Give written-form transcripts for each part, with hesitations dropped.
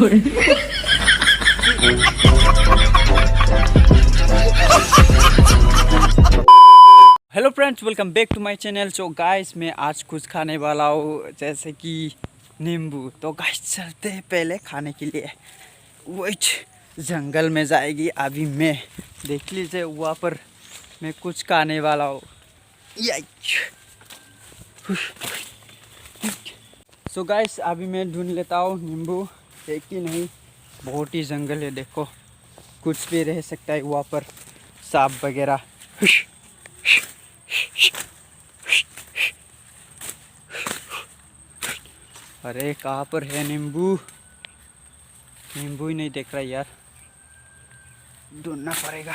Hello friends, welcome back to my channel. So guys, मैं आज कुछ खाने वाला हूँ जैसे कि नींबू। तो गाइस चलते हैं पहले खाने के लिए। वेट, जंगल में जाएगी अभी। मैं देख लीजिए वहाँ पर मैं कुछ खाने वाला हूँ। सो गाइस, अभी मैं ढूंढ लेता हूँ नींबू है कि नहीं। बहुत ही जंगल है, देखो कुछ भी रह सकता है वहाँ पर, सांप वगैरह। अरे कहाँ पर है नींबू? नींबू ही नहीं देख रहा यार, ढूंढना पड़ेगा।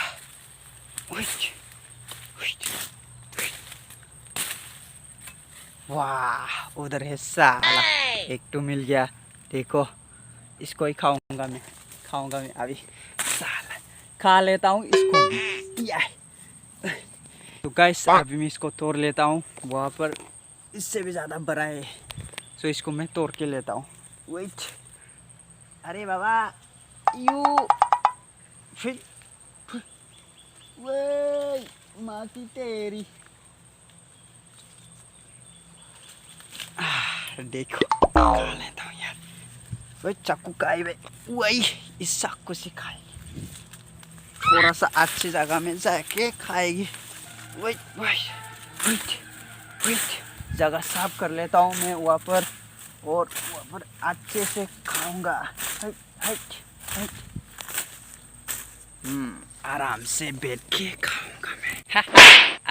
वाह, उधर है साला। एक तो मिल गया। देखो इसको ही खाऊंगा मैं अभी। साला खा लेता हूँ इसको। तो गाइस अभी मैं इसको तोड़ लेता हूँ। वहाँ पर इससे भी ज़्यादा बड़ा है, तो इसको मैं तोड़ के लेता हूँ। वेट, अरे बाबा यू फिर वे माँ की तेरी। देखो खा लेता हूँ यार। वही चाकू का है, वही इस चाकू से खाएगी। थोड़ा सा अच्छी जगह में जाके खाएगी। वही वही वही जगह साफ कर लेता हूँ मैं वहाँ पर, और वहाँ पर अच्छे से खाऊंगा। आराम से बैठ के खाऊंगा मैं।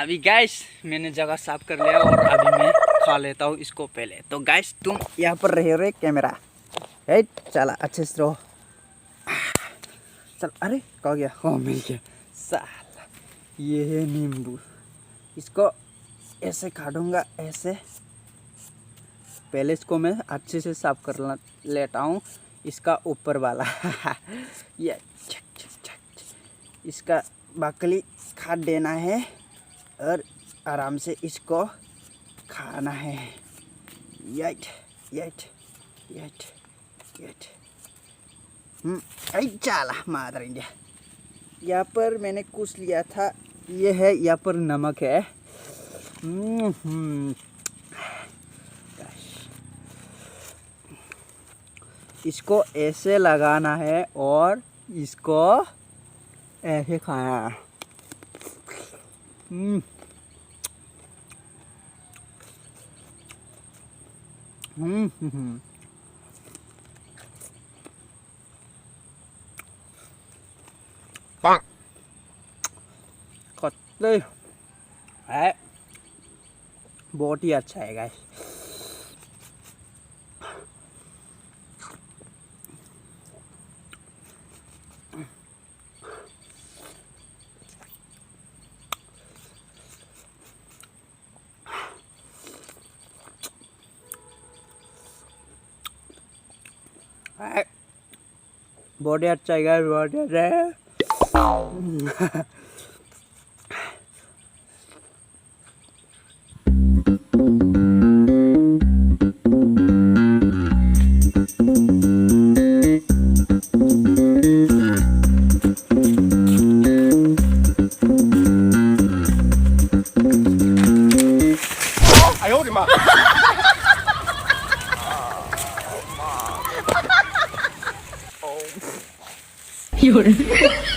अभी गाइस मैंने जगह साफ कर लिया और अभी मैं खा लेता हूँ इसको पहले। तो गाइस तुम यहाँ पर रहे रे कैमरा है, चला अच्छे से रहो। चल, अरे कहाँ गया? हाँ मिल गया। साला ये है नींबू, इसको ऐसे काटूंगा ऐसे। पहले इसको मैं अच्छे से साफ कर लेता हूँ, इसका ऊपर वाला। ये इसका बकली काट देना है और आराम से इसको खाना है। Yet yet yet yet. चला मादर इंडिया। यहाँ पर मैंने कुछ लिया था, ये है, यहाँ पर नमक है। इसको ऐसे लगाना है और इसको ऐसे खाना है। कत्ले है, बहुत ही अच्छा है गाइस। बहुत ही अच्छा है, बहुत अच्छा है।有人。